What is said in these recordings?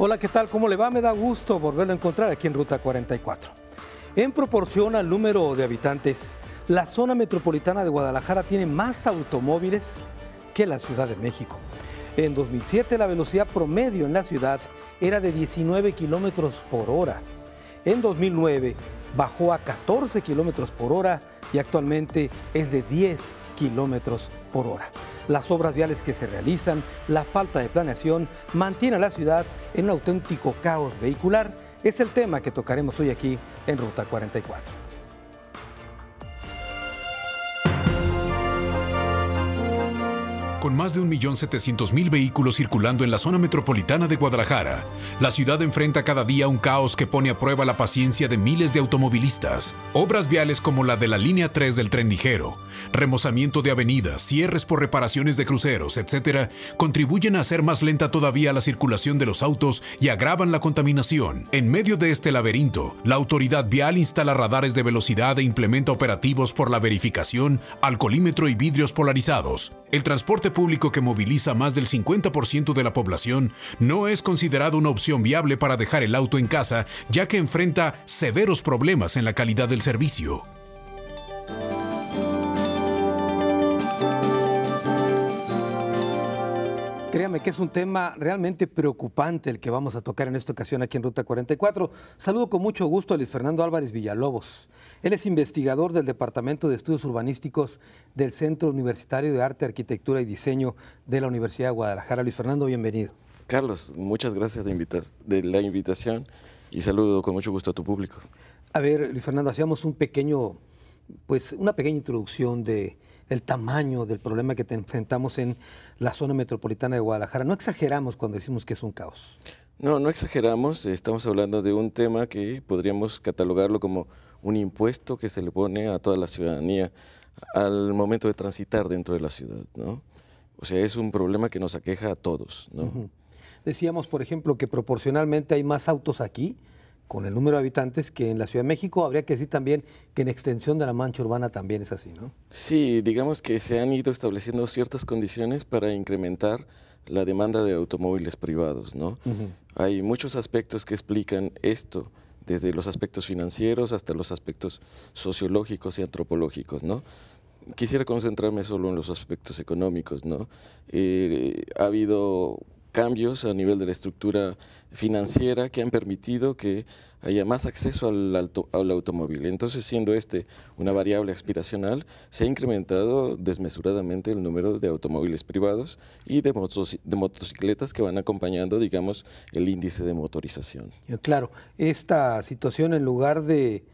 Hola, ¿qué tal? ¿Cómo le va? Me da gusto volverlo a encontrar aquí en Ruta 44. En proporción al número de habitantes, la zona metropolitana de Guadalajara tiene más automóviles que la Ciudad de México. En 2007 la velocidad promedio en la ciudad era de 19 kilómetros por hora. En 2009 bajó a 14 kilómetros por hora y actualmente es de 10 kilómetros por hora. Las obras viales que se realizan, la falta de planeación, mantiene a la ciudad en un auténtico caos vehicular. Es el tema que tocaremos hoy aquí en Ruta 44. Con más de 1.700.000 vehículos circulando en la zona metropolitana de Guadalajara, la ciudad enfrenta cada día un caos que pone a prueba la paciencia de miles de automovilistas. Obras viales como la de la línea 3 del tren ligero, remozamiento de avenidas, cierres por reparaciones de cruceros, etc., contribuyen a hacer más lenta todavía la circulación de los autos y agravan la contaminación. En medio de este laberinto, la autoridad vial instala radares de velocidad e implementa operativos por la verificación, alcoholímetro y vidrios polarizados. El transporte público, que moviliza más del 50% de la población, no es considerado una opción viable para dejar el auto en casa, ya que enfrenta severos problemas en la calidad del servicio. Créame que es un tema realmente preocupante el que vamos a tocar en esta ocasión aquí en Ruta 44. Saludo con mucho gusto a Luis Fernando Álvarez Villalobos. Él es investigador del Departamento de Estudios Urbanísticos del Centro Universitario de Arte, Arquitectura y Diseño de la Universidad de Guadalajara. Luis Fernando, bienvenido. Carlos, muchas gracias de la invitación y saludo con mucho gusto a tu público. A ver, Luis Fernando, hacíamos una pequeña introducción de el tamaño del problema que enfrentamos en la zona metropolitana de Guadalajara. No exageramos cuando decimos que es un caos. No, no exageramos. Estamos hablando de un tema que podríamos catalogarlo como un impuesto que se le pone a toda la ciudadanía al momento de transitar dentro de la ciudad, ¿no? O sea, es un problema que nos aqueja a todos, ¿no? Decíamos, por ejemplo, que proporcionalmente hay más autos aquí, con el número de habitantes, que en la Ciudad de México. Habría que decir también que en extensión de la mancha urbana también es así, ¿no? Sí, digamos que se han ido estableciendo ciertas condiciones para incrementar la demanda de automóviles privados, ¿no? Hay muchos aspectos que explican esto, desde los aspectos financieros hasta los aspectos sociológicos y antropológicos, ¿no? Quisiera concentrarme solo en los aspectos económicos, ¿no? Ha habido cambios a nivel de la estructura financiera que han permitido que haya más acceso al automóvil. Entonces, siendo una variable aspiracional, se ha incrementado desmesuradamente el número de automóviles privados y de motocicletas que van acompañando, digamos, el índice de motorización. Claro, esta situación, en lugar de,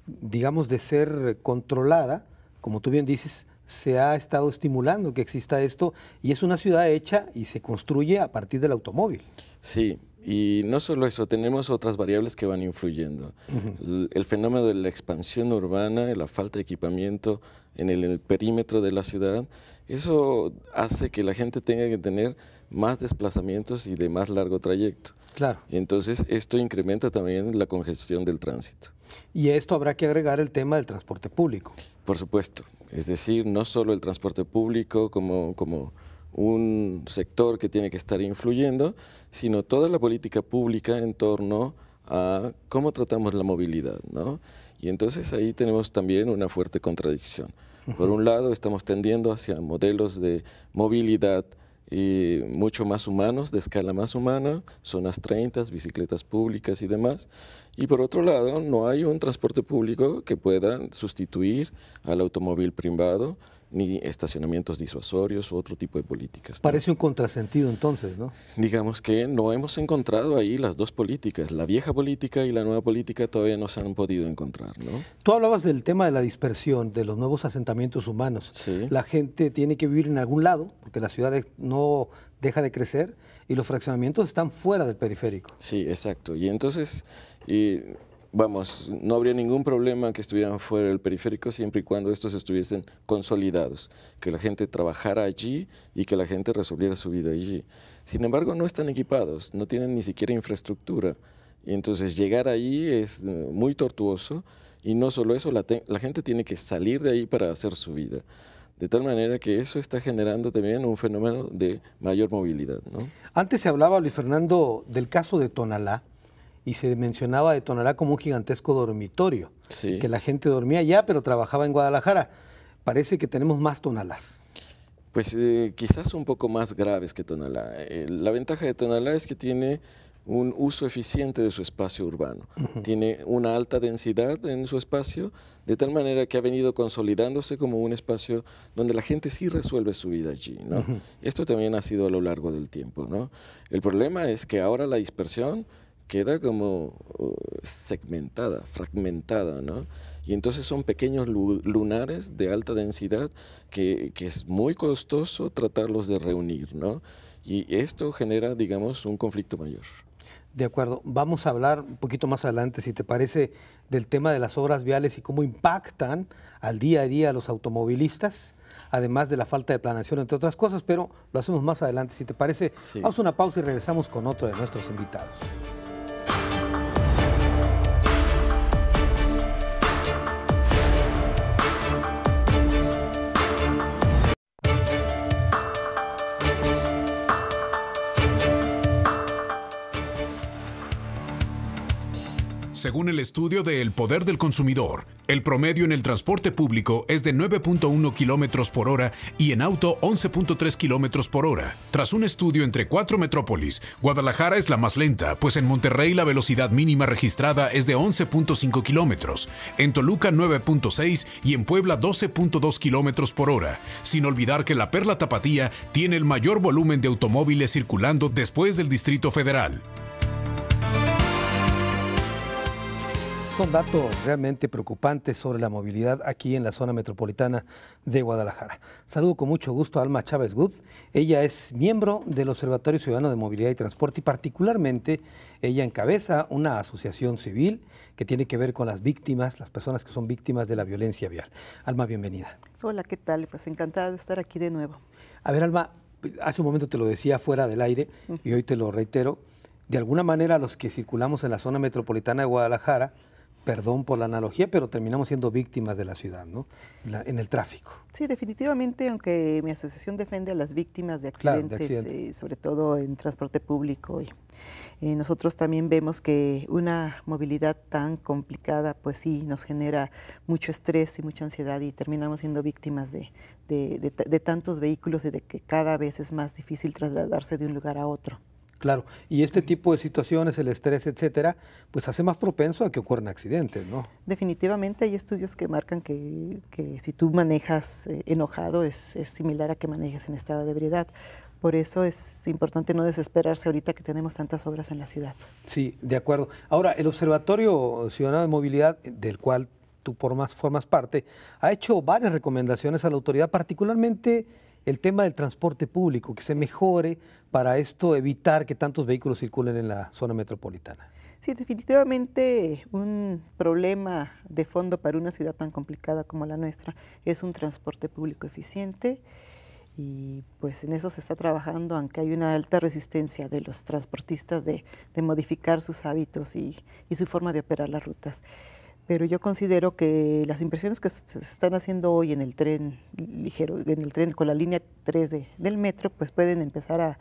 digamos, de ser controlada, como tú bien dices, se ha estado estimulando que exista esto, y es una ciudad hecha y se construye a partir del automóvil. Sí, y no solo eso, tenemos otras variables que van influyendo. El fenómeno de la expansión urbana, la falta de equipamiento en el perímetro de la ciudad, eso hace que la gente tenga que tener más desplazamientos y de más largo trayecto. Claro. Y entonces esto incrementa también la congestión del tránsito. Y a esto habrá que agregar el tema del transporte público. Por supuesto, es decir, no solo el transporte público como un sector que tiene que estar influyendo, sino toda la política pública en torno a cómo tratamos la movilidad, ¿no? Y entonces ahí tenemos también una fuerte contradicción. Por un lado, estamos tendiendo hacia modelos de movilidad mucho más humanos, de escala más humana, zonas 30, bicicletas públicas y demás. Y por otro lado, no hay un transporte público que pueda sustituir al automóvil privado, ni estacionamientos disuasorios u otro tipo de políticas, ¿no? Parece un contrasentido entonces, ¿no? Digamos que no hemos encontrado ahí las dos políticas. La vieja política y la nueva política todavía no se han podido encontrar, ¿no? Tú hablabas del tema de la dispersión, de los nuevos asentamientos humanos. Sí. La gente tiene que vivir en algún lado, porque la ciudad no deja de crecer, y los fraccionamientos están fuera del periférico. Sí, exacto. Y entonces, vamos, no habría ningún problema que estuvieran fuera del periférico siempre y cuando estos estuviesen consolidados, que la gente trabajara allí y que la gente resolviera su vida allí. Sin embargo, no están equipados, no tienen ni siquiera infraestructura. Y entonces llegar ahí es muy tortuoso, y no solo eso, la gente tiene que salir de ahí para hacer su vida. De tal manera que eso está generando también un fenómeno de mayor movilidad, ¿no? Antes se hablaba, Luis Fernando, del caso de Tonalá, y se mencionaba de Tonalá como un gigantesco dormitorio, Sí. que la gente dormía allá, pero trabajaba en Guadalajara. Parece que tenemos más Tonalás. Pues quizás un poco más graves que Tonalá. La ventaja de Tonalá es que tiene un uso eficiente de su espacio urbano. Tiene una alta densidad en su espacio, de tal manera que ha venido consolidándose como un espacio donde la gente sí resuelve su vida allí, ¿no? Esto también ha sido a lo largo del tiempo, ¿no? El problema es que ahora la dispersión queda como segmentada, fragmentada, ¿no? Y entonces son pequeños lunares de alta densidad que es muy costoso tratarlos de reunir, ¿no? Y esto genera, digamos, un conflicto mayor. De acuerdo. Vamos a hablar un poquito más adelante, si te parece, del tema de las obras viales y cómo impactan al día a día a los automovilistas, además de la falta de planeación, entre otras cosas, pero lo hacemos más adelante, si te parece. Sí. Vamos a una pausa y regresamos con otro de nuestros invitados. Según el estudio de El Poder del Consumidor, el promedio en el transporte público es de 9.1 kilómetros por hora y en auto 11.3 kilómetros por hora. Tras un estudio entre 4 metrópolis, Guadalajara es la más lenta, pues en Monterrey la velocidad mínima registrada es de 11.5 kilómetros, en Toluca 9.6 y en Puebla 12.2 kilómetros por hora. Sin olvidar que la Perla Tapatía tiene el mayor volumen de automóviles circulando después del Distrito Federal. Son datos realmente preocupantes sobre la movilidad aquí en la zona metropolitana de Guadalajara. Saludo con mucho gusto a Alma Chávez Good. Ella es miembro del Observatorio Ciudadano de Movilidad y Transporte y particularmente ella encabeza una asociación civil que tiene que ver con las víctimas, las personas que son víctimas de la violencia vial. Alma, bienvenida. Hola, ¿qué tal? Pues encantada de estar aquí de nuevo. A ver, Alma, hace un momento te lo decía fuera del aire y hoy te lo reitero. De alguna manera los que circulamos en la zona metropolitana de Guadalajara, perdón por la analogía, pero terminamos siendo víctimas de la ciudad, ¿no? En el tráfico. Sí, definitivamente, aunque mi asociación defiende a las víctimas de accidentes, Claro, de accidentes. Sobre todo en transporte público, y nosotros también vemos que una movilidad tan complicada, pues sí, nos genera mucho estrés y mucha ansiedad y terminamos siendo víctimas de tantos vehículos y de que cada vez es más difícil trasladarse de un lugar a otro. Claro, y este tipo de situaciones, el estrés, etcétera, pues hace más propenso a que ocurran accidentes, ¿no? Definitivamente hay estudios que marcan que si tú manejas enojado es similar a que manejes en estado de ebriedad. Por eso es importante no desesperarse ahorita que tenemos tantas obras en la ciudad. Sí, de acuerdo. Ahora, el Observatorio Ciudadano de Movilidad, del cual tú formas parte, ha hecho varias recomendaciones a la autoridad, particularmente el tema del transporte público, que se mejore para esto, evitar que tantos vehículos circulen en la zona metropolitana. Sí, definitivamente un problema de fondo para una ciudad tan complicada como la nuestra es un transporte público eficiente y pues en eso se está trabajando, aunque hay una alta resistencia de los transportistas de modificar sus hábitos y su forma de operar las rutas. Pero yo considero que las inversiones que se están haciendo hoy en el tren ligero, en el tren con la línea 3 del metro, pues pueden empezar a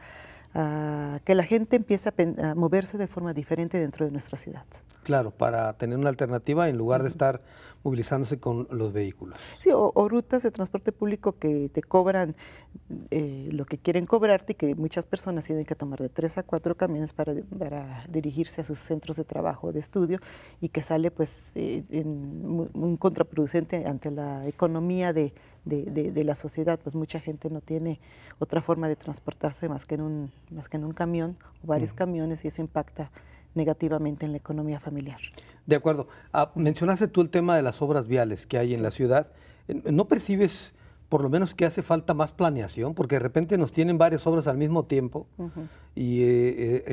que la gente empiece a moverse de forma diferente dentro de nuestra ciudad. Claro, para tener una alternativa en lugar de estar movilizándose con los vehículos. Sí, o rutas de transporte público que te cobran lo que quieren cobrarte y que muchas personas tienen que tomar de 3 a 4 camiones para dirigirse a sus centros de trabajo o de estudio y que sale pues un contraproducente ante la economía de la sociedad, pues mucha gente no tiene otra forma de transportarse más que en un camión o varios camiones y eso impacta negativamente en la economía familiar. De acuerdo. Mencionaste tú el tema de las obras viales que hay en la ciudad. ¿No percibes por lo menos que hace falta más planeación? Porque de repente nos tienen varias obras al mismo tiempo y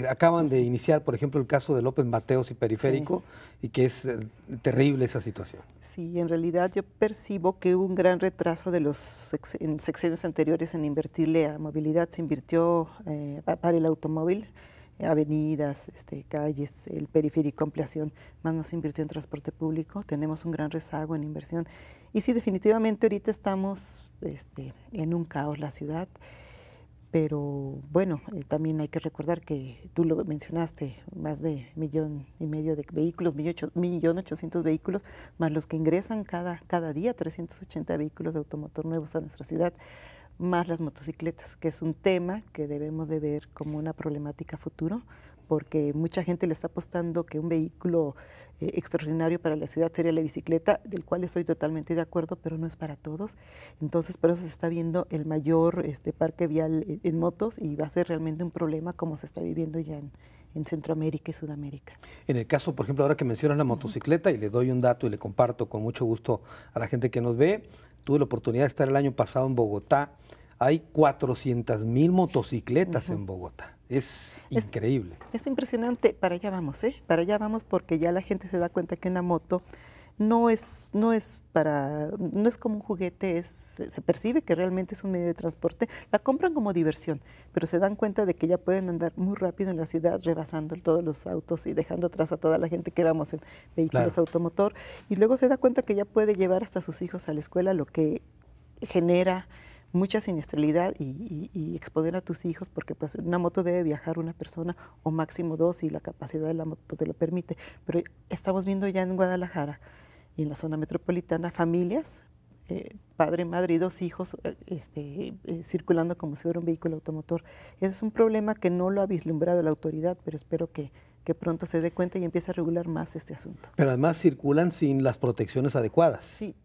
acaban de iniciar, por ejemplo, el caso de López Mateos y Periférico y que es terrible esa situación. Sí, en realidad yo percibo que hubo un gran retraso de los sexenios anteriores en invertirle a movilidad. Se invirtió para el automóvil avenidas, calles, el periférico, ampliación, más nos invirtió en transporte público. Tenemos un gran rezago en inversión. Y sí, definitivamente ahorita estamos en un caos la ciudad. Pero bueno, también hay que recordar que tú lo mencionaste, más de 1,5 millones de vehículos, 1.800.000 vehículos, más los que ingresan cada día, 380 vehículos de automotor nuevos a nuestra ciudad, más las motocicletas, que es un tema que debemos de ver como una problemática futuro, porque mucha gente le está apostando que un vehículo extraordinario para la ciudad sería la bicicleta, del cual estoy totalmente de acuerdo, pero no es para todos. Entonces, por eso se está viendo el mayor parque vial en motos y va a ser realmente un problema como se está viviendo ya en Centroamérica y Sudamérica. En el caso, por ejemplo, ahora que mencionas la motocicleta, y le doy un dato y le comparto con mucho gusto a la gente que nos ve, tuve la oportunidad de estar el año pasado en Bogotá. Hay 400.000 motocicletas en Bogotá. Es increíble. Es impresionante. Para allá vamos, Para allá vamos porque ya la gente se da cuenta que una moto no es como un juguete, se percibe que realmente es un medio de transporte. La compran como diversión, pero se dan cuenta de que ya pueden andar muy rápido en la ciudad, rebasando todos los autos y dejando atrás a toda la gente que vamos en vehículos automotor. Y luego se da cuenta que ya puede llevar hasta sus hijos a la escuela, lo que genera mucha siniestralidad y exponer a tus hijos, porque pues en una moto debe viajar una persona o máximo 2 y la capacidad de la moto te lo permite. Pero estamos viendo ya en Guadalajara y en la zona metropolitana familias, padre, madre y 2 hijos circulando como si fuera un vehículo automotor. Ese es un problema que no lo ha vislumbrado la autoridad, pero espero que pronto se dé cuenta y empiece a regular más este asunto. Pero además circulan sin las protecciones adecuadas. Sí.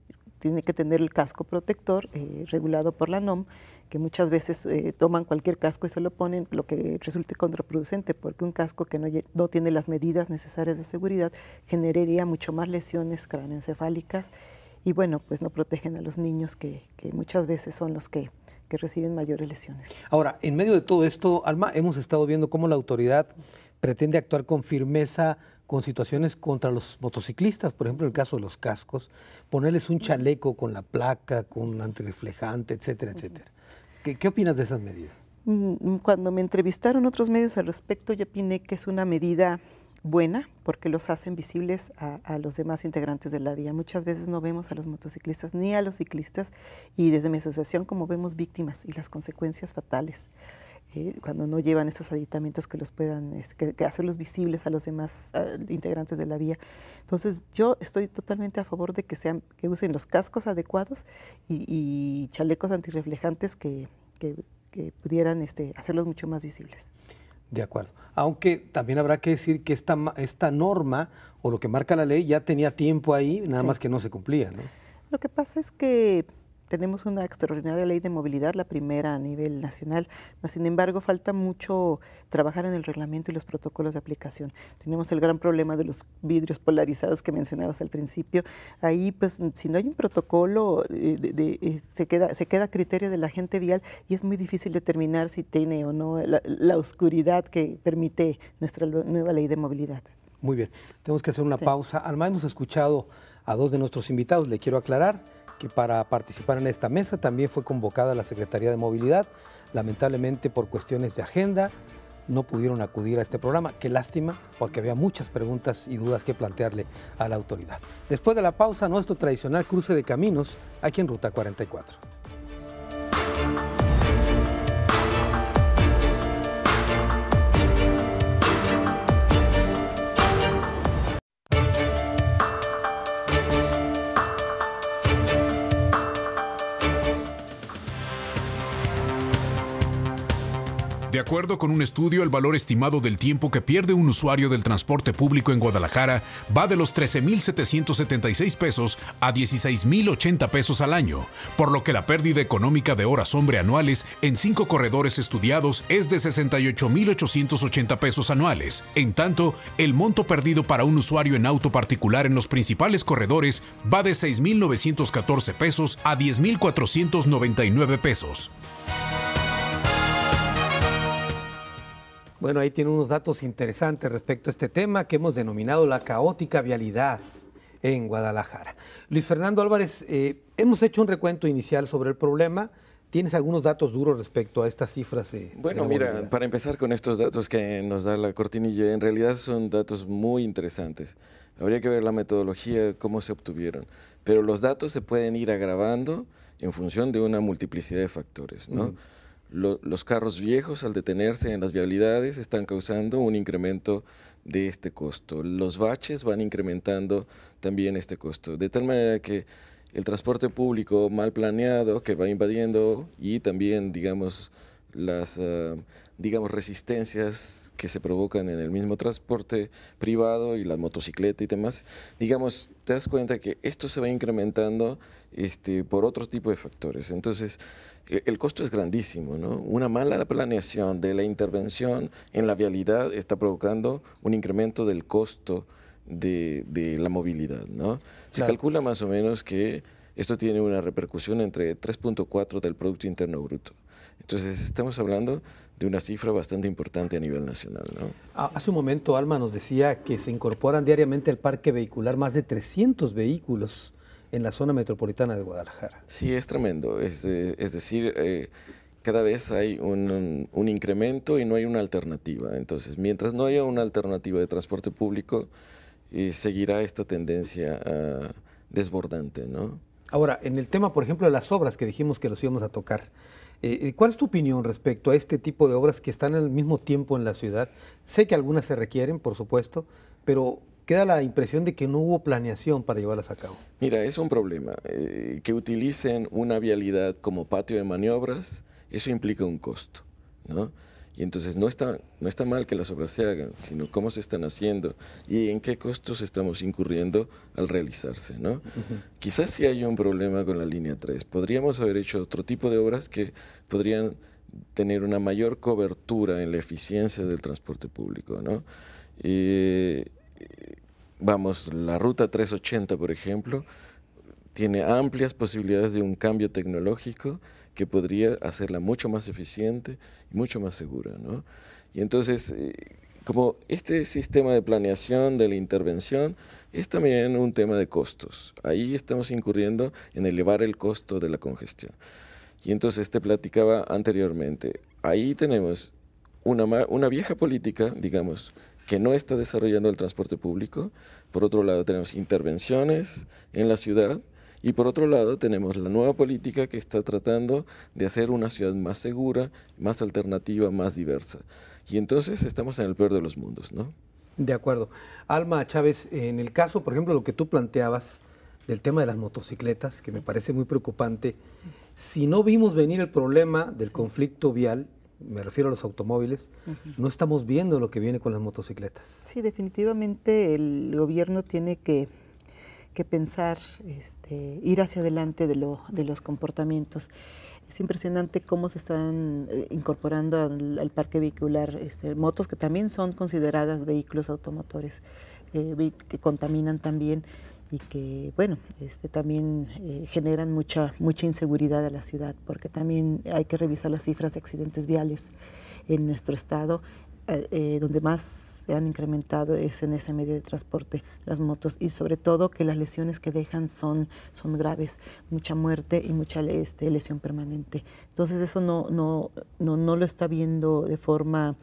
Tiene que tener el casco protector regulado por la NOM, que muchas veces toman cualquier casco y se lo ponen, lo que resulte contraproducente, porque un casco que no tiene las medidas necesarias de seguridad generaría mucho más lesiones cráneoencefálicas y bueno, pues no protegen a los niños que muchas veces son los que reciben mayores lesiones. Ahora, en medio de todo esto, Alma, hemos estado viendo cómo la autoridad pretende actuar con firmeza con situaciones contra los motociclistas, por ejemplo, en el caso de los cascos, ponerles un chaleco con la placa, con antirreflejante, etcétera, etcétera. ¿Qué opinas de esas medidas? Cuando me entrevistaron otros medios al respecto, yo opiné que es una medida buena porque los hacen visibles a los demás integrantes de la vía. Muchas veces no vemos a los motociclistas ni a los ciclistas y desde mi asociación como vemos víctimas y las consecuencias fatales. Cuando no llevan esos aditamentos que los puedan que hacerlos visibles a los demás integrantes de la vía. Entonces yo estoy totalmente a favor de que usen los cascos adecuados y chalecos antirreflejantes que pudieran hacerlos mucho más visibles. De acuerdo. Aunque también habrá que decir que esta norma o lo que marca la ley ya tenía tiempo ahí, nada más que no se cumplía, ¿no? Lo que pasa es que tenemos una extraordinaria ley de movilidad, la primera a nivel nacional, mas sin embargo falta mucho trabajar en el reglamento y los protocolos de aplicación. Tenemos el gran problema de los vidrios polarizados que mencionabas al principio. Ahí, pues, si no hay un protocolo, se queda a criterio de la agente vial y es muy difícil determinar si tiene o no la oscuridad que permite nuestra nueva ley de movilidad. Muy bien, tenemos que hacer una pausa. Alma, hemos escuchado a 2 de nuestros invitados, le quiero aclarar que para participar en esta mesa también fue convocada la Secretaría de Movilidad. Lamentablemente, por cuestiones de agenda, no pudieron acudir a este programa. Qué lástima, porque había muchas preguntas y dudas que plantearle a la autoridad. Después de la pausa, nuestro tradicional cruce de caminos aquí en Ruta 44. De acuerdo con un estudio, el valor estimado del tiempo que pierde un usuario del transporte público en Guadalajara va de los 13,776 pesos a 16,080 pesos al año, por lo que la pérdida económica de horas hombre anuales en 5 corredores estudiados es de 68,880 pesos anuales. En tanto, el monto perdido para un usuario en auto particular en los principales corredores va de 6,914 pesos a 10,499 pesos. Bueno, ahí tiene unos datos interesantes respecto a este tema que hemos denominado la caótica vialidad en Guadalajara. Luis Fernando Álvarez, hemos hecho un recuento inicial sobre el problema, ¿Tienes algunos datos duros respecto a estas cifras? Bueno, mira, para empezar con estos datos que nos da la cortinilla, en realidad son datos muy interesantes. Habría que ver la metodología, cómo se obtuvieron. Pero los datos se pueden ir agravando en función de una multiplicidad de factores, ¿no? Los carros viejos, al detenerse en las vialidades, están causando un incremento de este costo. Los baches van incrementando también este costo. De tal manera que el transporte público mal planeado que va invadiendo y también, digamos, las resistencias que se provocan en el mismo transporte privado y la motocicleta y demás, digamos, te das cuenta que esto se va incrementando por otro tipo de factores. Entonces, el costo es grandísimo, ¿no? Una mala planeación de la intervención en la vialidad está provocando un incremento del costo de la movilidad, ¿no? Se calcula más o menos que esto tiene una repercusión entre 3.4 del Producto Interno Bruto. Entonces, estamos hablando de una cifra bastante importante a nivel nacional, ¿no? Hace un momento Alma nos decía que se incorporan diariamente al parque vehicular más de 300 vehículos en la zona metropolitana de Guadalajara. Sí, es tremendo. Es decir, cada vez hay un incremento y no hay una alternativa. Entonces, mientras no haya una alternativa de transporte público, seguirá esta tendencia desbordante, ¿no? Ahora, en el tema, por ejemplo, de las obras que dijimos que los íbamos a tocar, ¿cuál es tu opinión respecto a este tipo de obras que están al mismo tiempo en la ciudad? Sé que algunas se requieren, por supuesto, pero queda la impresión de que no hubo planeación para llevarlas a cabo. Mira, es un problema. Que utilicen una vialidad como patio de maniobras, eso implica un costo, ¿no? Y entonces no está mal que las obras se hagan, sino cómo se están haciendo y en qué costos estamos incurriendo al realizarse, ¿no? Quizás sí hay un problema con la línea 3. Podríamos haber hecho otro tipo de obras que podrían tener una mayor cobertura en la eficiencia del transporte público, ¿no? Vamos, la ruta 380, por ejemplo, tiene amplias posibilidades de un cambio tecnológico que podría hacerla mucho más eficiente y mucho más segura, ¿no? Y entonces, como este sistema de planeación de la intervención es también un tema de costos. Ahí estamos incurriendo en elevar el costo de la congestión. Y entonces te platicaba anteriormente, ahí tenemos una vieja política, digamos, que no está desarrollando el transporte público. Por otro lado, tenemos intervenciones en la ciudad. Y por otro lado tenemos la nueva política que está tratando de hacer una ciudad más segura, más alternativa, más diversa. Y entonces estamos en el peor de los mundos, ¿no? De acuerdo. Alma Chávez, en el caso, por ejemplo, lo que tú planteabas del tema de las motocicletas, que me parece muy preocupante, si no vimos venir el problema del conflicto vial, me refiero a los automóviles, no estamos viendo lo que viene con las motocicletas. Sí, definitivamente el gobierno tiene que pensar, ir hacia adelante de los comportamientos. Es impresionante cómo se están incorporando al parque vehicular motos que también son consideradas vehículos automotores, que contaminan también y que, bueno, también generan mucha inseguridad a la ciudad, porque también hay que revisar las cifras de accidentes viales en nuestro estado. Donde más se han incrementado es en ese medio de transporte, las motos, y sobre todo que las lesiones que dejan son graves, mucha muerte y mucha lesión permanente. Entonces eso no lo está viendo de forma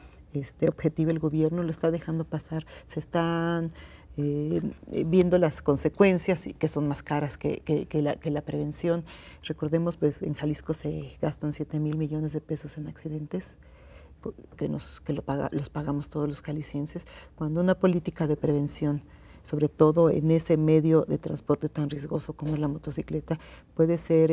objetiva el gobierno, lo está dejando pasar, se están viendo las consecuencias que son más caras que la prevención. Recordemos, pues en Jalisco se gastan 7,000 millones de pesos en accidentes, los pagamos todos los jaliscienses, cuando una política de prevención, sobre todo en ese medio de transporte tan riesgoso como es la motocicleta, puede ser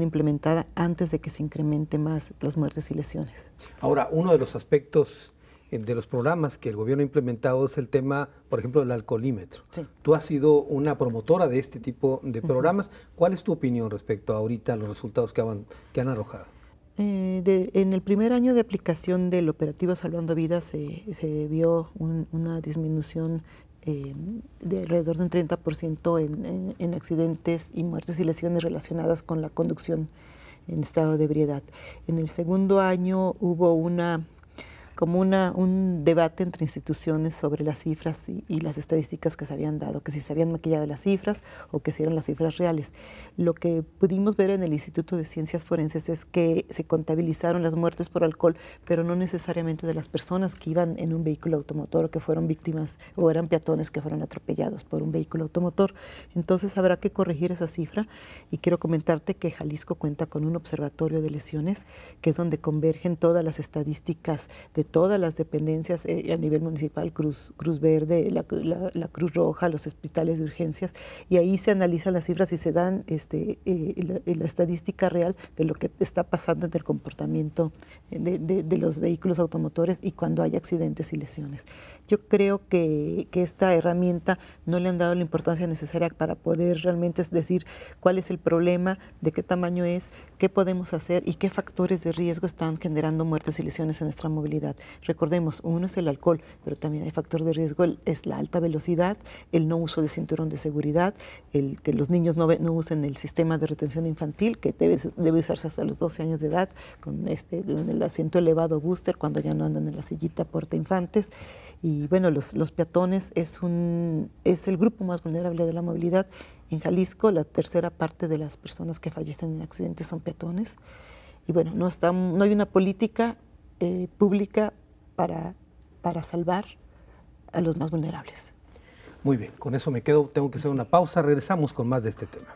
implementada antes de que se incremente más las muertes y lesiones. Ahora, uno de los aspectos de los programas que el gobierno ha implementado es el tema, por ejemplo, del alcoholímetro. Sí. Tú has sido una promotora de este tipo de programas. ¿Cuál es tu opinión respecto a ahorita los resultados que han arrojado? En el primer año de aplicación del operativo Salvando Vidas se vio una disminución de alrededor de un 30% en accidentes y muertes y lesiones relacionadas con la conducción en estado de ebriedad. En el segundo año hubo una como un debate entre instituciones sobre las cifras y las estadísticas que se habían dado, que si se habían maquillado las cifras o que si eran las cifras reales. Lo que pudimos ver en el Instituto de Ciencias Forenses es que se contabilizaron las muertes por alcohol, pero no necesariamente de las personas que iban en un vehículo automotor o que fueron víctimas o eran peatones que fueron atropellados por un vehículo automotor. Entonces habrá que corregir esa cifra y quiero comentarte que Jalisco cuenta con un observatorio de lesiones que es donde convergen todas las estadísticas de todas las dependencias a nivel municipal, Cruz Verde, la Cruz Roja, los hospitales de urgencias, y ahí se analizan las cifras y se dan la estadística real de lo que está pasando en el comportamiento de los vehículos automotores y cuando hay accidentes y lesiones. Yo creo que esta herramienta no le han dado la importancia necesaria para poder realmente decir cuál es el problema, de qué tamaño es, qué podemos hacer y qué factores de riesgo están generando muertes y lesiones en nuestra movilidad. Recordemos, uno es el alcohol, pero también hay factor de riesgo, es la alta velocidad, el no uso de cinturón de seguridad, el que los niños no usen el sistema de retención infantil, que debe usarse hasta los 12 años de edad, con el asiento elevado booster, cuando ya no andan en la sillita porta infantes. Y bueno, los peatones es el grupo más vulnerable de la movilidad. En Jalisco, la tercera parte de las personas que fallecen en accidentes son peatones. Y bueno, no hay una política pública para salvar a los más vulnerables. Muy bien, con eso me quedo. Tengo que hacer una pausa. Regresamos con más de este tema.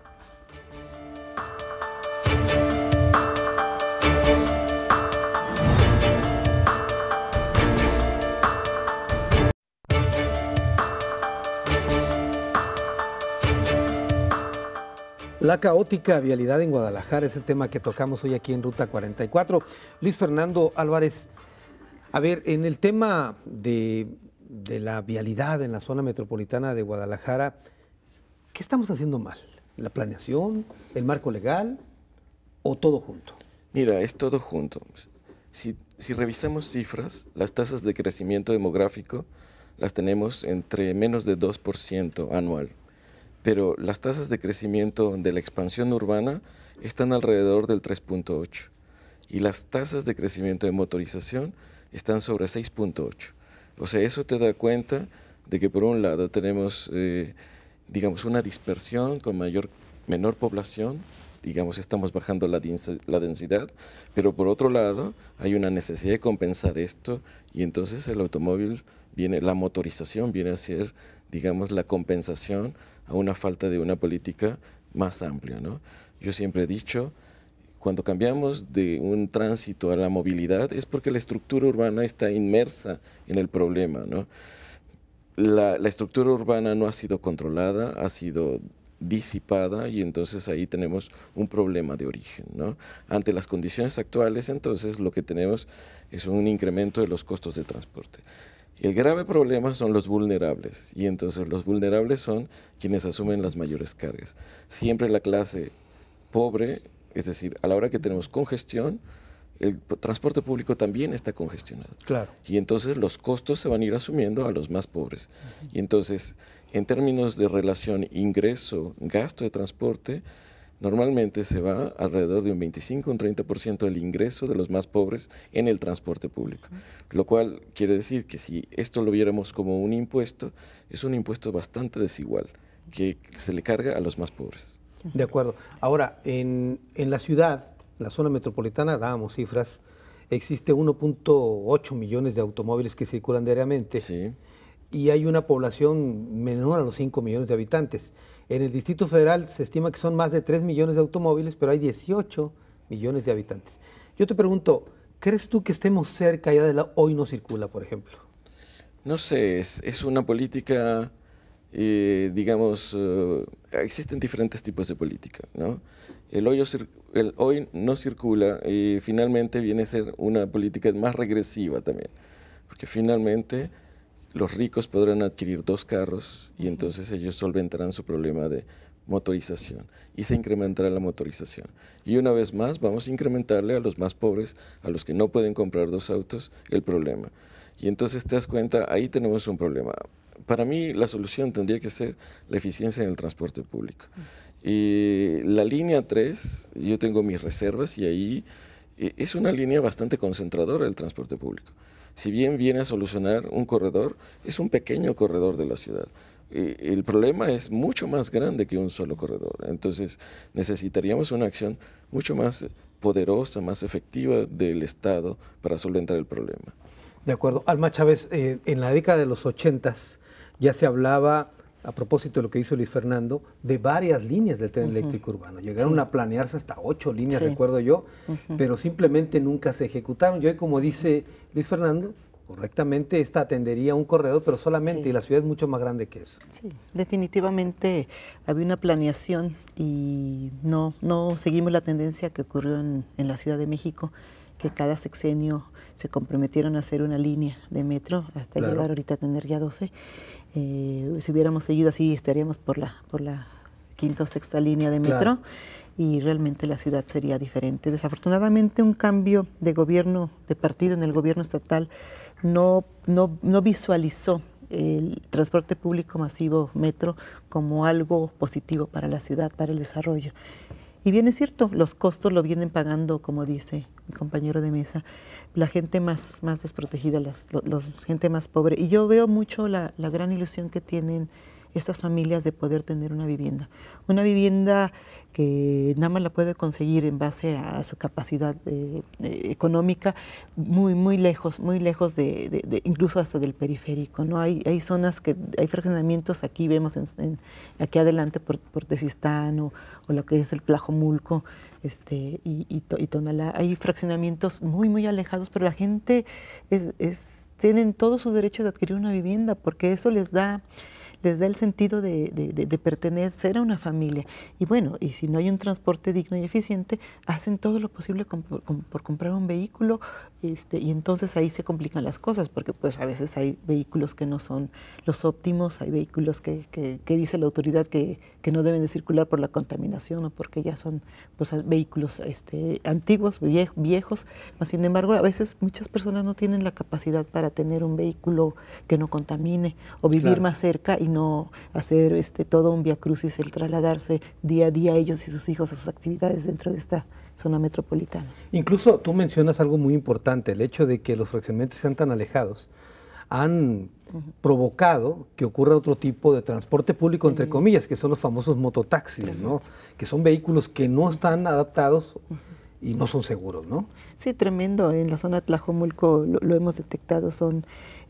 La caótica vialidad en Guadalajara es el tema que tocamos hoy aquí en Ruta 44. Luis Fernando Álvarez, a ver, en el tema de la vialidad en la zona metropolitana de Guadalajara, ¿qué estamos haciendo mal? ¿La planeación, el marco legal o todo junto? Mira, es todo junto. Si revisamos cifras, las tasas de crecimiento demográfico las tenemos entre menos de 2% anual. Pero las tasas de crecimiento de la expansión urbana están alrededor del 3.8 y las tasas de crecimiento de motorización están sobre 6.8. O sea, eso te da cuenta de que por un lado tenemos, digamos, una dispersión con menor población, digamos, estamos bajando la densidad, pero por otro lado hay una necesidad de compensar esto y entonces el automóvil la motorización viene a ser, digamos, la compensación a una falta de una política más amplia, ¿no? Yo siempre he dicho, cuando cambiamos de un tránsito a la movilidad es porque la estructura urbana está inmersa en el problema, ¿no? La estructura urbana no ha sido controlada, ha sido disipada y entonces ahí tenemos un problema de origen, ¿no? Ante las condiciones actuales, entonces lo que tenemos es un incremento de los costos de transporte. El grave problema son los vulnerables y entonces los vulnerables son quienes asumen las mayores cargas. Siempre la clase pobre, es decir, a la hora que tenemos congestión, el transporte público también está congestionado. Claro. Y entonces los costos se van a ir asumiendo a los más pobres. Y entonces, en términos de relación ingreso-gasto de transporte, normalmente se va alrededor de un 25 o un 30% del ingreso de los más pobres en el transporte público. Lo cual quiere decir que si esto lo viéramos como un impuesto, es un impuesto bastante desigual, que se le carga a los más pobres. De acuerdo. Ahora, en la ciudad, la zona metropolitana, dábamos cifras, existe 1.8 millones de automóviles que circulan diariamente. Sí. Y hay una población menor a los 5 millones de habitantes. En el Distrito Federal se estima que son más de 3 millones de automóviles, pero hay 18 millones de habitantes. Yo te pregunto, ¿crees tú que estemos cerca ya de la hoy no circula, por ejemplo? No sé, es una política, digamos, existen diferentes tipos de política, ¿no? El hoy no circula finalmente viene a ser una política más regresiva también, porque finalmente los ricos podrán adquirir 2 carros y entonces ellos solventarán su problema de motorización y se incrementará la motorización. Y una vez más vamos a incrementarle a los más pobres, a los que no pueden comprar 2 autos, el problema. Y entonces te das cuenta, ahí tenemos un problema. Para mí la solución tendría que ser la eficiencia en el transporte público. Y la línea 3, yo tengo mis reservas y ahí es una línea bastante concentradora del transporte público. si bien viene a solucionar un corredor, es un pequeño corredor de la ciudad. El problema es mucho más grande que un solo corredor. Entonces necesitaríamos una acción mucho más poderosa, más efectiva del Estado para solventar el problema. De acuerdo. Alma Chávez, en la década de los 80s ya se hablaba, a propósito de lo que hizo Luis Fernando, de varias líneas del tren eléctrico urbano. Llegaron a planearse hasta 8 líneas, recuerdo yo, pero simplemente nunca se ejecutaron. Y hoy, como dice Luis Fernando, correctamente, esta atendería un corredor, pero solamente, y la ciudad es mucho más grande que eso. Sí, definitivamente había una planeación y no seguimos la tendencia que ocurrió en la Ciudad de México, que cada sexenio se comprometieron a hacer una línea de metro hasta llegar ahorita a tener ya 12. Si hubiéramos seguido así, estaríamos por la quinta o sexta línea de metro y realmente la ciudad sería diferente. Desafortunadamente, un cambio de gobierno, de partido en el gobierno estatal, no visualizó el transporte público masivo metro como algo positivo para la ciudad, para el desarrollo. Y bien es cierto, los costos lo vienen pagando, como dice mi compañero de mesa, la gente más desprotegida, la gente más pobre. Y yo veo mucho la gran ilusión que tienen estas familias de poder tener una vivienda que nada más la puede conseguir en base a su capacidad económica, muy lejos de incluso hasta del periférico, ¿no? Hay zonas hay fraccionamientos, aquí vemos aquí adelante por Tezistán o lo que es el Tlajomulco y Tonalá, hay fraccionamientos muy alejados, pero la gente tienen todo su derecho de adquirir una vivienda porque eso les da el sentido de pertenecer a una familia. Y bueno, y si no hay un transporte digno y eficiente, hacen todo lo posible por comprar un vehículo, y entonces ahí se complican las cosas, porque pues a veces hay vehículos que no son los óptimos, hay vehículos que dice la autoridad que no deben de circular por la contaminación o porque ya son pues vehículos antiguos, viejos. Sin embargo, a veces muchas personas no tienen la capacidad para tener un vehículo que no contamine o vivir más cerca y no hacer todo un viacrucis, el trasladarse día a día ellos y sus hijos a sus actividades dentro de esta zona metropolitana. Incluso tú mencionas algo muy importante, el hecho de que los fraccionamientos sean tan alejados han provocado que ocurra otro tipo de transporte público, entre comillas, que son los famosos mototaxis, ¿no? Que son vehículos que no están adaptados y no son seguros, ¿no? Sí, tremendo. En la zona de Tlajomulco lo hemos detectado,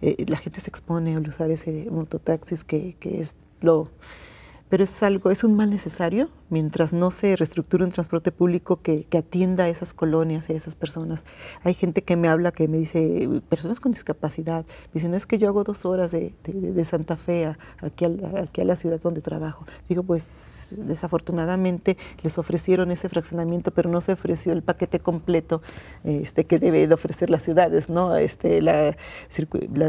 la gente se expone al usar ese mototaxis que es pero es un mal necesario mientras no se reestructure un transporte público que atienda a esas colonias y a esas personas. Hay gente que me habla, que me dice, personas con discapacidad, me dicen, es que yo hago 2 horas de Santa Fe aquí a la ciudad donde trabajo. Digo, pues desafortunadamente les ofrecieron ese fraccionamiento, pero no se ofreció el paquete completo que debe de ofrecer las ciudades, ¿no?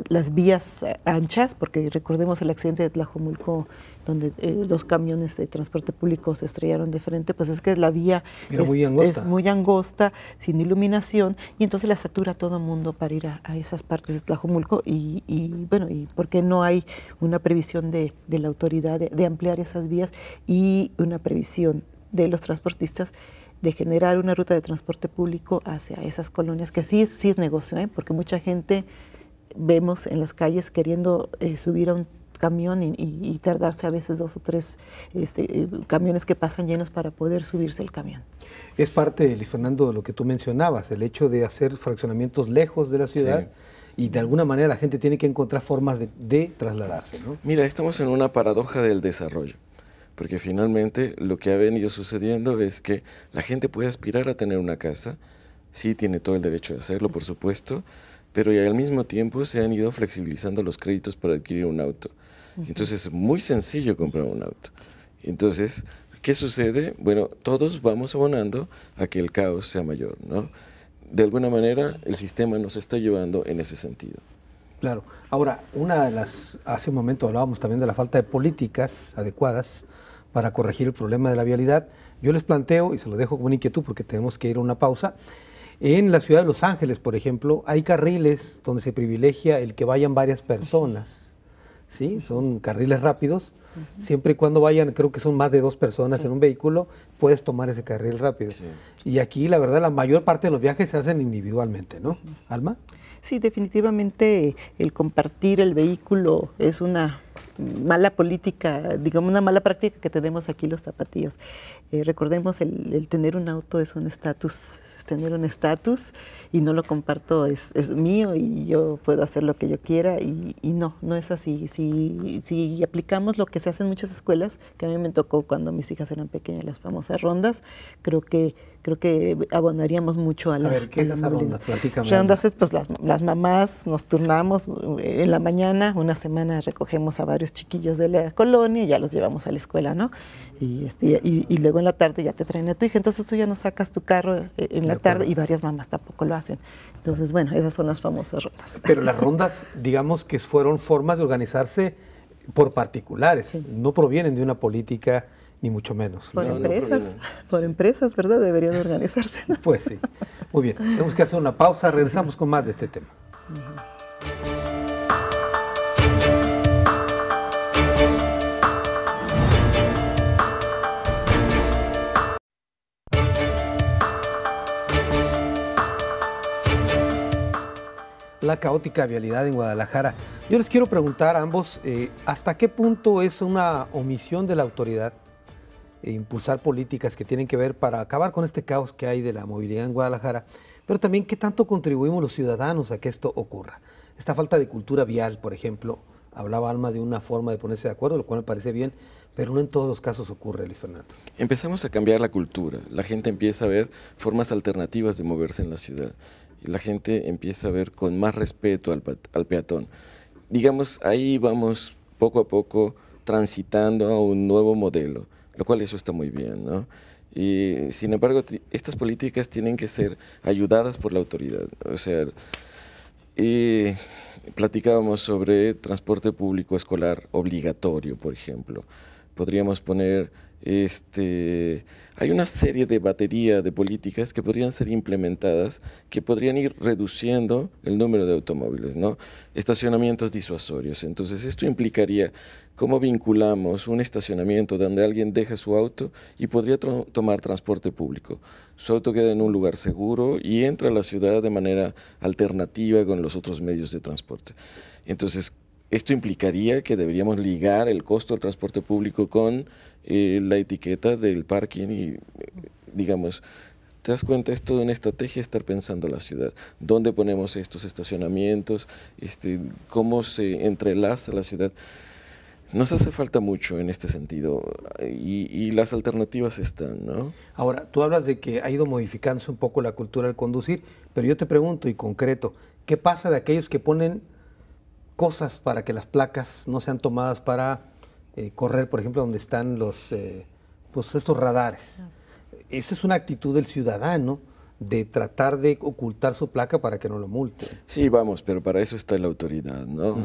Las vías anchas, porque recordemos el accidente de Tlajomulco, donde los camiones de transporte público se estrellaron de frente, pues es que la vía es muy angosta, sin iluminación, y entonces la satura todo el mundo para ir a esas partes de Tlajomulco, y bueno, y por qué no hay una previsión de la autoridad de ampliar esas vías y una previsión de los transportistas de generar una ruta de transporte público hacia esas colonias, que sí es negocio, porque mucha gente vemos en las calles queriendo subir a un camión y tardarse a veces 2 o 3 camiones que pasan llenos para poder subirse el camión. Es parte, Luis Fernando, de lo que tú mencionabas, el hecho de hacer fraccionamientos lejos de la ciudad y de alguna manera la gente tiene que encontrar formas de trasladarse, ¿no? Mira, estamos en una paradoja del desarrollo, porque finalmente lo que ha venido sucediendo es que la gente puede aspirar a tener una casa, sí tiene todo el derecho de hacerlo, por supuesto, pero y al mismo tiempo se han ido flexibilizando los créditos para adquirir un auto. Entonces es muy sencillo comprar un auto. Entonces, ¿qué sucede? Bueno, todos vamos abonando a que el caos sea mayor, ¿no? De alguna manera el sistema nos está llevando en ese sentido. Claro. Ahora, hace un momento hablábamos también de la falta de políticas adecuadas para corregir el problema de la vialidad. Yo les planteo, y se lo dejo como una inquietud porque tenemos que ir a una pausa, en la ciudad de Los Ángeles, por ejemplo, hay carriles donde se privilegia el que vayan varias personas. ¿sí? Son carriles rápidos. Siempre y cuando vayan, creo que son más de 2 personas en un vehículo, puedes tomar ese carril rápido. Sí. Y aquí, la verdad, la mayor parte de los viajes se hacen individualmente, ¿no? ¿Alma? Sí, definitivamente el compartir el vehículo es una mala política, digamos una mala práctica que tenemos aquí los tapatíos. Recordemos, el tener un auto es un estatus, tener un estatus y no lo comparto, es mío y yo puedo hacer lo que yo quiera y no es así. Si aplicamos lo que se hace en muchas escuelas, que a mí me tocó cuando mis hijas eran pequeñas, las famosas rondas, creo que abonaríamos mucho a la... A ver, ¿qué es esa ronda? Platícame. Rondas es, pues las mamás nos turnamos en la mañana, una semana recogemos a varios chiquillos de la colonia y ya los llevamos a la escuela, ¿no? Y luego en la tarde ya te traen a tu hija, entonces tú ya no sacas tu carro en la tarde y varias mamás tampoco lo hacen. Entonces, bueno, esas son las famosas rondas. Pero las rondas, digamos que fueron formas de organizarse por particulares, sí. No provienen de una política ni mucho menos. Por empresas, ¿verdad? Deberían organizarse, ¿no? Pues sí. Muy bien, tenemos que hacer una pausa, regresamos con más de este tema. La caótica vialidad en Guadalajara. Yo les quiero preguntar a ambos, ¿hasta qué punto es una omisión de la autoridad impulsar políticas que tienen que ver para acabar con este caos que hay de la movilidad en Guadalajara? Pero también, ¿qué tanto contribuimos los ciudadanos a que esto ocurra? Esta falta de cultura vial, por ejemplo, hablaba Alma de una forma de ponerse de acuerdo, lo cual me parece bien, pero no en todos los casos ocurre, Luis Fernando. Empezamos a cambiar la cultura, la gente empieza a ver formas alternativas de moverse en la ciudad. La gente empieza a ver con más respeto al peatón. Digamos, ahí vamos poco a poco transitando a un nuevo modelo, lo cual eso está muy bien, ¿no? Y sin embargo, estas políticas tienen que ser ayudadas por la autoridad. O sea, platicábamos sobre transporte público escolar obligatorio, por ejemplo. Podríamos poner... hay una serie de batería de políticas que podrían ser implementadas, que podrían ir reduciendo el número de automóviles, ¿no? Estacionamientos disuasorios. Entonces, esto implicaría cómo vinculamos un estacionamiento donde alguien deja su auto y podría tomar transporte público. Su auto queda en un lugar seguro y entra a la ciudad de manera alternativa con los otros medios de transporte. Entonces, esto implicaría que deberíamos ligar el costo del transporte público con la etiqueta del parking y, digamos, ¿te das cuenta? Es toda una estrategia estar pensando la ciudad. ¿Dónde ponemos estos estacionamientos? ¿Cómo se entrelaza la ciudad? Nos hace falta mucho en este sentido y las alternativas están, ¿no? Ahora, tú hablas de que ha ido modificándose un poco la cultura al conducir, pero yo te pregunto y concreto, ¿qué pasa de aquellos que ponen cosas para que las placas no sean tomadas para correr, por ejemplo, donde están pues estos radares? Esa es una actitud del ciudadano de tratar de ocultar su placa para que no lo multen. Sí, vamos, pero para eso está la autoridad, ¿no?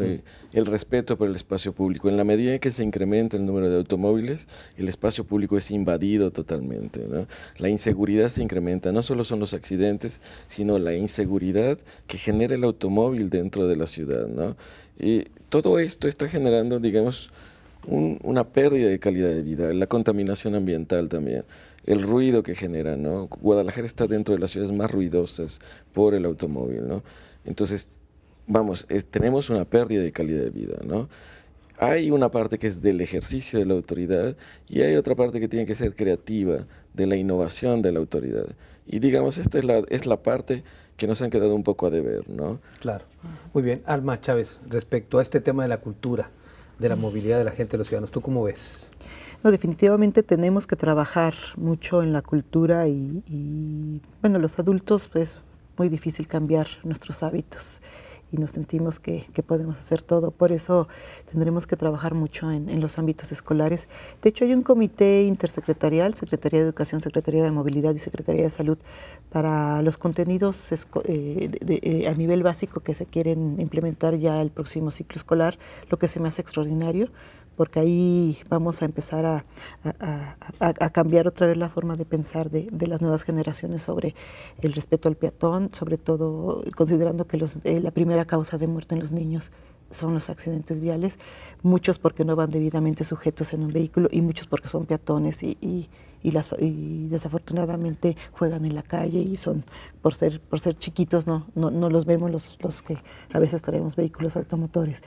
El respeto por el espacio público. En la medida en que se incrementa el número de automóviles, el espacio público es invadido totalmente, ¿no? La inseguridad se incrementa, no solo son los accidentes, sino la inseguridad que genera el automóvil dentro de la ciudad, ¿no? Y todo esto está generando, digamos, una pérdida de calidad de vida, la contaminación ambiental también, el ruido que genera, ¿no? Guadalajara está dentro de las ciudades más ruidosas por el automóvil, ¿no? Entonces, vamos, tenemos una pérdida de calidad de vida, ¿no? Hay una parte que es del ejercicio de la autoridad y hay otra parte que tiene que ser creativa, de la innovación de la autoridad. Y digamos, esta es la parte que nos han quedado un poco a deber, ¿no? Claro. Muy bien. Alma Chávez, respecto a este tema de la cultura, de la movilidad de la gente, de los ciudadanos, ¿tú cómo ves? No, definitivamente tenemos que trabajar mucho en la cultura y bueno, los adultos es muy difícil cambiar nuestros hábitos y nos sentimos que podemos hacer todo. Por eso tendremos que trabajar mucho en los ámbitos escolares. De hecho, hay un comité intersecretarial, Secretaría de Educación, Secretaría de Movilidad y Secretaría de Salud, para los contenidos a nivel básico que se quieren implementar ya el próximo ciclo escolar, lo que se me hace extraordinario, porque ahí vamos a empezar a cambiar otra vez la forma de pensar de las nuevas generaciones sobre el respeto al peatón, sobre todo considerando que la primera causa de muerte en los niños son los accidentes viales, muchos porque no van debidamente sujetos en un vehículo y muchos porque son peatones y desafortunadamente juegan en la calle y son, por ser chiquitos, no los vemos los que a veces traemos vehículos automotores.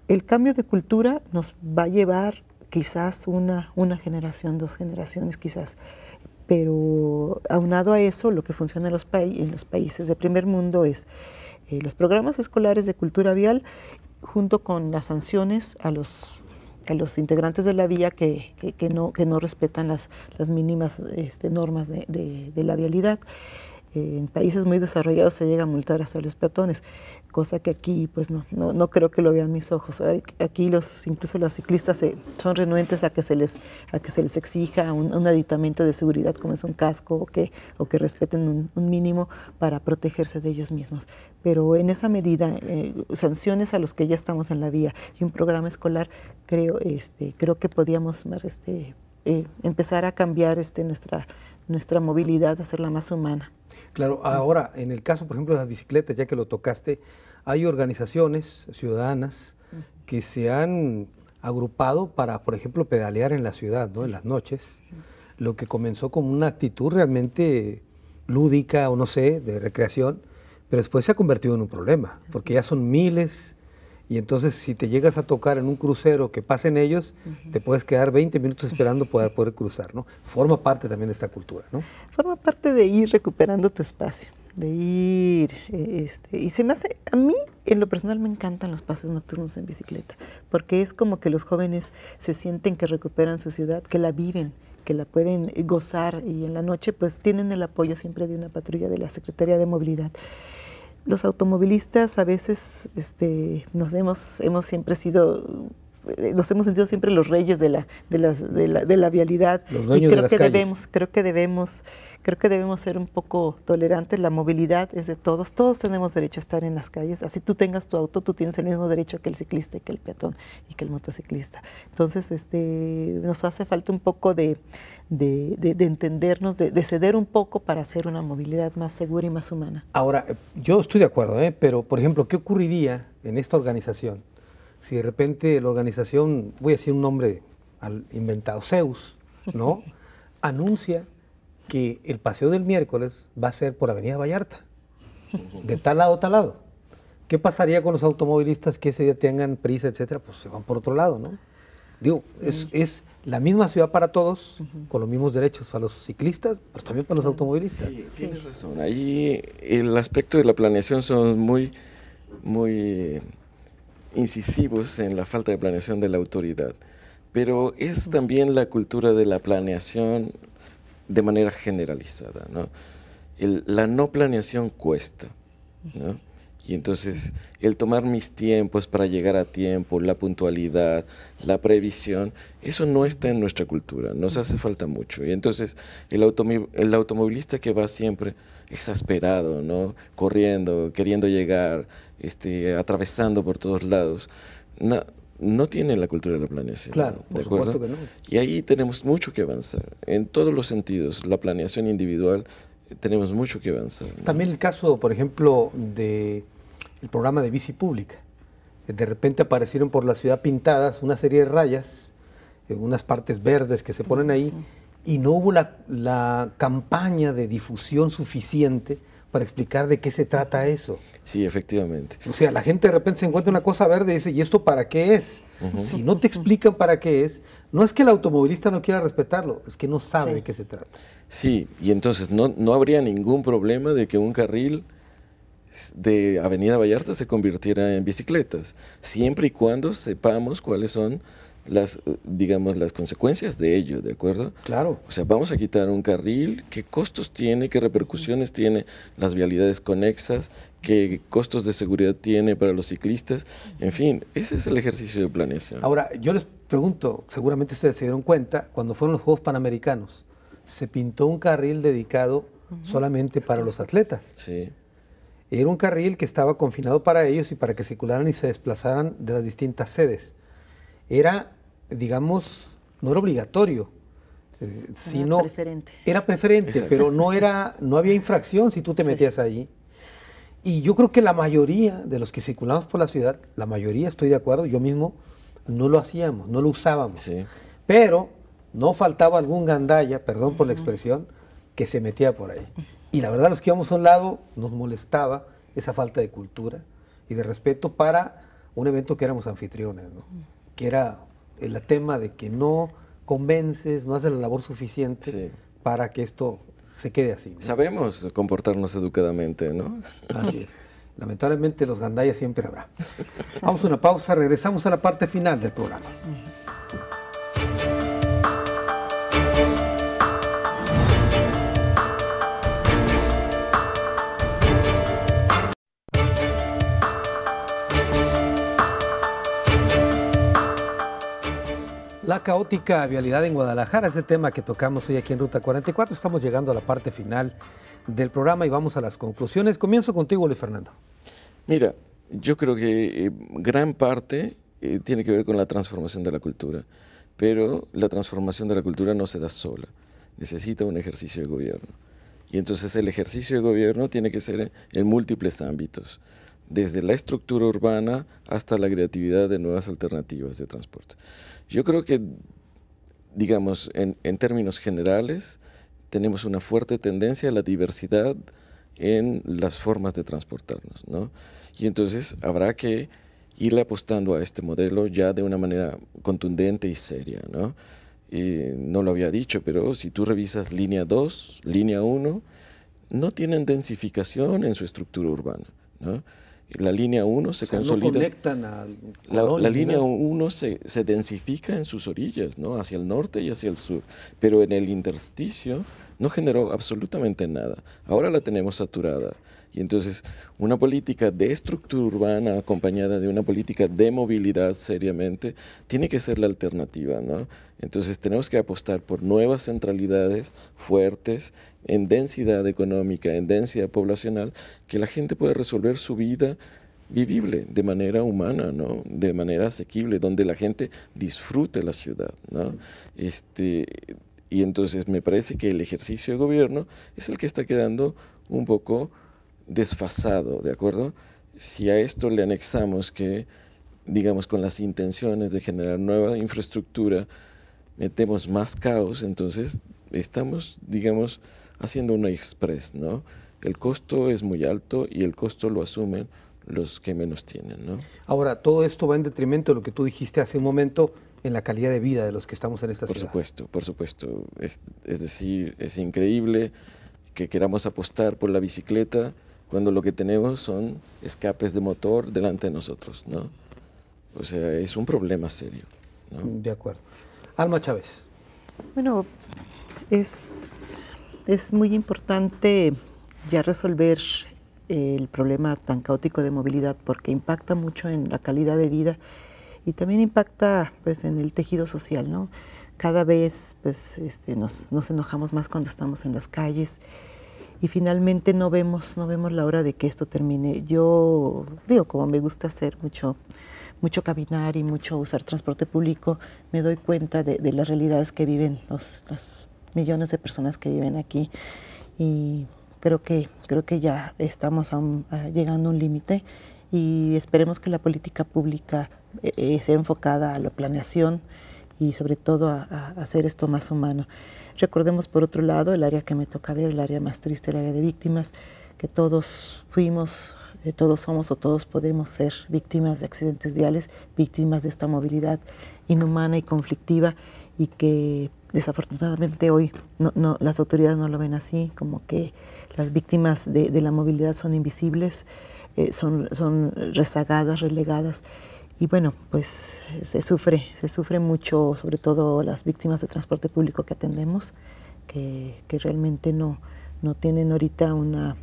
El cambio de cultura nos va a llevar quizás una generación, 2 generaciones quizás, pero aunado a eso, lo que funciona en los países de primer mundo es los programas escolares de cultura vial junto con las sanciones a los integrantes de la vía que no respetan las mínimas normas de la vialidad. En países muy desarrollados se llega a multar hasta los peatones, cosa que aquí pues no creo que lo vean mis ojos. Aquí incluso los ciclistas son renuentes a que se les exija un aditamento de seguridad como es un casco o que respeten un mínimo para protegerse de ellos mismos. Pero en esa medida, sanciones a los que ya estamos en la vía y un programa escolar, creo que podíamos empezar a cambiar nuestra movilidad, hacerla más humana. Claro, ahora, en el caso, por ejemplo, de las bicicletas, ya que lo tocaste, hay organizaciones ciudadanas que se han agrupado para, por ejemplo, pedalear en la ciudad, ¿no? En las noches, lo que comenzó como una actitud realmente lúdica o no sé, de recreación, pero después se ha convertido en un problema, porque ya son miles. Y entonces, si te llegas a tocar en un crucero que pasen ellos, te puedes quedar 20 minutos esperando para poder cruzar, ¿no? Forma parte también de esta cultura, ¿no? Forma parte de ir recuperando tu espacio, de ir, y se me hace, a mí en lo personal me encantan los paseos nocturnos en bicicleta, porque es como que los jóvenes se sienten que recuperan su ciudad, que la viven, que la pueden gozar, y en la noche pues tienen el apoyo siempre de una patrulla de la Secretaría de Movilidad. Los automovilistas a veces nos hemos sentido siempre los reyes de la vialidad, y creo que debemos ser un poco tolerantes. La movilidad es de todos tenemos derecho a estar en las calles. Así tú tengas tu auto, tú tienes el mismo derecho que el ciclista y que el peatón y que el motociclista. Entonces nos hace falta un poco de entendernos, de ceder un poco para hacer una movilidad más segura y más humana. Ahora, yo estoy de acuerdo, pero por ejemplo, ¿qué ocurriría en esta organización si de repente la organización, voy a decir un nombre inventado, Zeus, ¿no? anuncia que el paseo del miércoles va a ser por Avenida Vallarta, de tal lado a tal lado? ¿Qué pasaría con los automovilistas que ese día tengan prisa, etcétera? Pues se van por otro lado, ¿no? Digo, es la misma ciudad para todos, con los mismos derechos para los ciclistas, pero también para los automovilistas. Sí, tienes razón. Ahí el aspecto de la planeación son muy incisivos en la falta de planeación de la autoridad, pero es también la cultura de la planeación de manera generalizada, ¿no? La no planeación cuesta, ¿no? Y entonces el tomar mis tiempos para llegar a tiempo, la puntualidad, la previsión, eso no está en nuestra cultura, nos hace falta mucho. Y entonces el automovilista que va siempre exasperado, ¿no? Corriendo, queriendo llegar, atravesando por todos lados, no tiene la cultura de la planeación. Claro, por supuesto que no. Y ahí tenemos mucho que avanzar, en todos los sentidos, la planeación individual, tenemos mucho que avanzar, ¿no? También el caso, por ejemplo, del programa de bici pública. De repente aparecieron por la ciudad pintadas una serie de rayas, en unas partes verdes que se ponen ahí, y no hubo la campaña de difusión suficiente para explicar de qué se trata eso. Sí, efectivamente. O sea, la gente de repente se encuentra una cosa verde y dice, ¿y esto para qué es? Si no te explican para qué es, no es que el automovilista no quiera respetarlo, es que no sabe de qué se trata. Sí, y entonces no habría ningún problema de que un carril de Avenida Vallarta se convirtiera en bicicletas, siempre y cuando sepamos cuáles son las consecuencias de ello, ¿de acuerdo? Claro. O sea, vamos a quitar un carril, ¿qué costos tiene, qué repercusiones tiene las vialidades conexas, qué costos de seguridad tiene para los ciclistas? En fin, ese es el ejercicio de planeación. Ahora, yo les pregunto, seguramente ustedes se dieron cuenta, cuando fueron los Juegos Panamericanos, se pintó un carril dedicado solamente para los atletas. Sí. Era un carril que estaba confinado para ellos y para que circularan y se desplazaran de las distintas sedes. Era, digamos, no era obligatorio, sino preferente. Era preferente, Exacto. pero no había infracción si tú te metías ahí. Y yo creo que la mayoría de los que circulamos por la ciudad, la mayoría, estoy de acuerdo, yo mismo, no lo hacíamos, no lo usábamos. Sí. Pero no faltaba algún gandalla, perdón por la expresión, que se metía por ahí. Y la verdad, los que íbamos a un lado, nos molestaba esa falta de cultura y de respeto para un evento que éramos anfitriones, ¿no? Que era el tema de que no convences, no haces la labor suficiente Sí. para que esto se quede así, ¿no? Sabemos comportarnos educadamente, ¿no? Así es. Lamentablemente los gandallas siempre habrá. Vamos a una pausa, regresamos a la parte final del programa. La caótica vialidad en Guadalajara es el tema que tocamos hoy aquí en Ruta 44. Estamos llegando a la parte final del programa y vamos a las conclusiones. Comienzo contigo, Luis Fernando. Mira, yo creo que gran parte tiene que ver con la transformación de la cultura, pero la transformación de la cultura no se da sola, necesita un ejercicio de gobierno. Y entonces el ejercicio de gobierno tiene que ser en múltiples ámbitos, desde la estructura urbana hasta la creatividad de nuevas alternativas de transporte. Yo creo que, digamos, en términos generales, tenemos una fuerte tendencia a la diversidad en las formas de transportarnos, ¿no? Y entonces habrá que irle apostando a este modelo ya de una manera contundente y seria, ¿no? No lo había dicho, pero si tú revisas línea 2, línea 1, no tienen densificación en su estructura urbana, ¿no? La línea 1 se consolida. No conectan al la línea 1 se densifica en sus orillas, ¿no? Hacia el norte y hacia el sur, pero en el intersticio no generó absolutamente nada. Ahora la tenemos saturada. Y entonces una política de estructura urbana acompañada de una política de movilidad seriamente tiene que ser la alternativa, ¿no? Entonces tenemos que apostar por nuevas centralidades fuertes en densidad económica, en densidad poblacional, que la gente pueda resolver su vida vivible de manera humana, ¿no? De manera asequible, donde la gente disfrute la ciudad, ¿no? Y entonces me parece que el ejercicio de gobierno es el que está quedando un poco desfasado, ¿de acuerdo? Si a esto le anexamos que, digamos, con las intenciones de generar nueva infraestructura, metemos más caos, entonces estamos, digamos, haciendo una express, ¿no? El costo es muy alto y el costo lo asumen los que menos tienen, ¿no? Ahora, todo esto va en detrimento de lo que tú dijiste hace un momento, en la calidad de vida de los que estamos en esta ciudad. Por supuesto. Es decir, es increíble que queramos apostar por la bicicleta cuando lo que tenemos son escapes de motor delante de nosotros, ¿no? O sea, es un problema serio, ¿no? De acuerdo. Alma Chávez. Bueno, es muy importante ya resolver el problema tan caótico de movilidad porque impacta mucho en la calidad de vida y también impacta pues en el tejido social, ¿no? Cada vez pues nos enojamos más cuando estamos en las calles y finalmente no vemos la hora de que esto termine. Yo digo, como me gusta hacer mucho caminar y mucho usar transporte público, me doy cuenta de las realidades que viven los millones de personas que viven aquí y creo que ya estamos llegando a un límite y esperemos que la política pública sea enfocada a la planeación y sobre todo a hacer esto más humano. Recordemos por otro lado el área que me toca ver, el área más triste, el área de víctimas, que todos fuimos, todos somos o todos podemos ser víctimas de accidentes viales, víctimas de esta movilidad inhumana y conflictiva y que desafortunadamente hoy las autoridades no lo ven así, como que las víctimas de la movilidad son invisibles, son rezagadas, relegadas. Y bueno, pues se sufre mucho, sobre todo las víctimas de transporte público que atendemos, que realmente no tienen ahorita no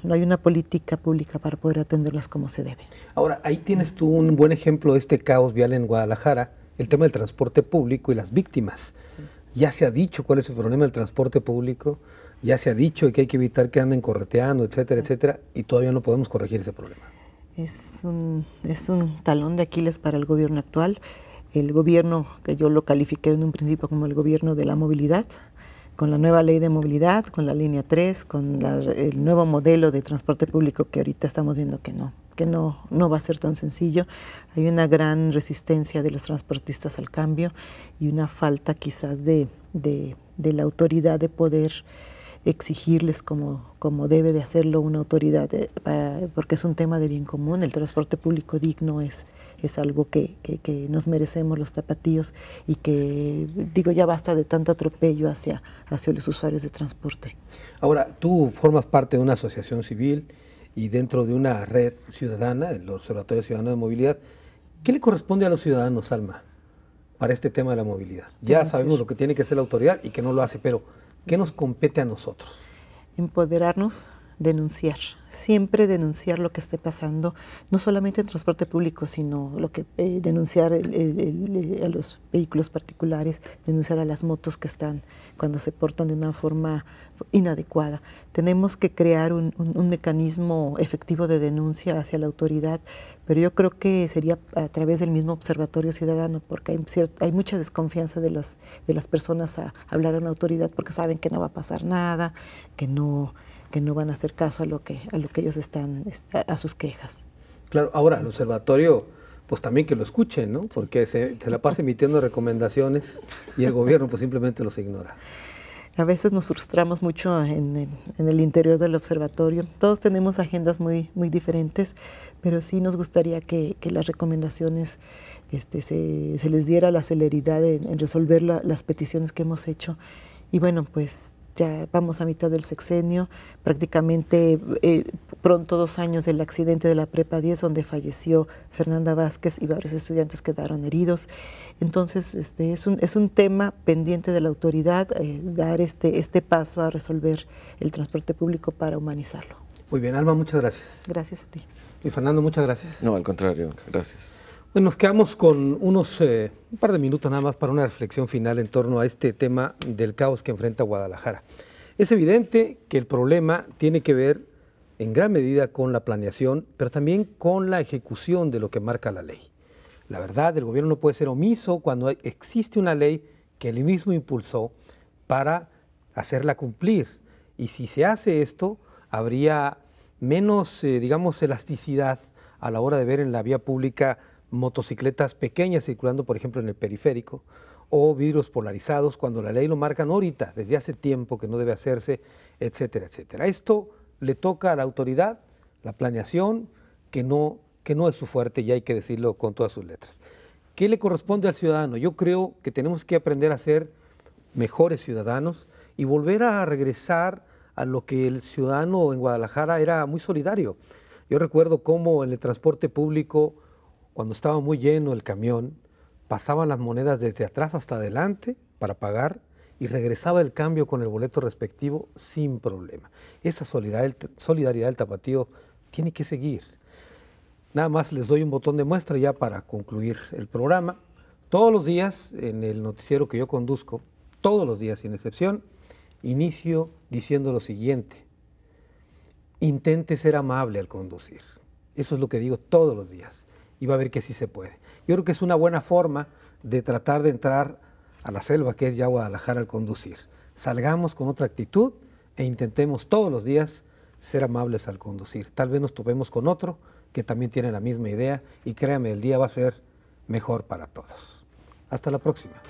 hay una política pública para poder atenderlas como se debe. Ahora, ahí tienes tú un buen ejemplo de este caos vial en Guadalajara, el tema del transporte público y las víctimas. Sí. Ya se ha dicho cuál es el problema del transporte público, ya se ha dicho que hay que evitar que anden correteando, etcétera, etcétera, y todavía no podemos corregir ese problema. Es un talón de Aquiles para el gobierno actual, el gobierno que yo lo califiqué en un principio como el gobierno de la movilidad, con la nueva ley de movilidad, con la línea 3, con el nuevo modelo de transporte público que ahorita estamos viendo que no va a ser tan sencillo. Hay una gran resistencia de los transportistas al cambio y una falta quizás de la autoridad de poder exigirles como debe de hacerlo una autoridad, porque es un tema de bien común. El transporte público digno es algo que nos merecemos los tapatíos y que, digo, ya basta de tanto atropello hacia los usuarios de transporte. Ahora, tú formas parte de una asociación civil y dentro de una red ciudadana, el Observatorio Ciudadano de Movilidad. ¿Qué le corresponde a los ciudadanos, Alma, para este tema de la movilidad? Ya sabemos lo que tiene que hacer la autoridad y que no lo hace, pero ¿qué nos compete a nosotros? Empoderarnos, denunciar, siempre denunciar lo que esté pasando, no solamente en transporte público, sino denunciar a los vehículos particulares, denunciar a las motos que están cuando se portan de una forma inadecuada. Tenemos que crear un mecanismo efectivo de denuncia hacia la autoridad, pero yo creo que sería a través del mismo Observatorio Ciudadano, porque hay mucha desconfianza de las personas a hablar a una autoridad porque saben que no va a pasar nada, que no van a hacer caso a lo que ellos están, a sus quejas. Claro, ahora el observatorio, pues también que lo escuchen, ¿no? Porque se la pasa emitiendo recomendaciones y el gobierno pues simplemente los ignora. A veces nos frustramos mucho en el interior del observatorio. Todos tenemos agendas muy diferentes, pero sí nos gustaría que las recomendaciones se les diera la celeridad en resolver las peticiones que hemos hecho. Y bueno, pues ya vamos a mitad del sexenio, prácticamente pronto 2 años del accidente de la Prepa 10 donde falleció Fernanda Vázquez y varios estudiantes quedaron heridos. Entonces es un tema pendiente de la autoridad, dar este paso a resolver el transporte público para humanizarlo. Muy bien, Alma, muchas gracias. Gracias a ti. Y Fernando, muchas gracias. No, al contrario, gracias. Bueno, nos quedamos con un par de minutos nada más para una reflexión final en torno a este tema del caos que enfrenta Guadalajara. Es evidente que el problema tiene que ver en gran medida con la planeación, pero también con la ejecución de lo que marca la ley. La verdad, el gobierno no puede ser omiso cuando existe una ley que él mismo impulsó para hacerla cumplir. Y si se hace esto, habría menos, digamos, elasticidad a la hora de ver en la vía pública motocicletas pequeñas circulando, por ejemplo, en el periférico, o vidrios polarizados, cuando la ley lo marca no ahorita, desde hace tiempo que no debe hacerse, etcétera, etcétera. Esto le toca a la autoridad, la planeación, que no es su fuerte, y hay que decirlo con todas sus letras. ¿Qué le corresponde al ciudadano? Yo creo que tenemos que aprender a ser mejores ciudadanos y volver a regresar a lo que el ciudadano en Guadalajara era muy solidario. Yo recuerdo cómo en el transporte público, cuando estaba muy lleno el camión, pasaban las monedas desde atrás hasta adelante para pagar y regresaba el cambio con el boleto respectivo sin problema. Esa solidaridad del tapatío tiene que seguir. Nada más les doy un botón de muestra ya para concluir el programa. Todos los días en el noticiero que yo conduzco, todos los días sin excepción, inicio diciendo lo siguiente: intente ser amable al conducir. Eso es lo que digo todos los días. Y va a ver que sí se puede. Yo creo que es una buena forma de tratar de entrar a la selva que es ya Guadalajara al conducir. Salgamos con otra actitud e intentemos todos los días ser amables al conducir. Tal vez nos topemos con otro que también tiene la misma idea y créame, el día va a ser mejor para todos. Hasta la próxima.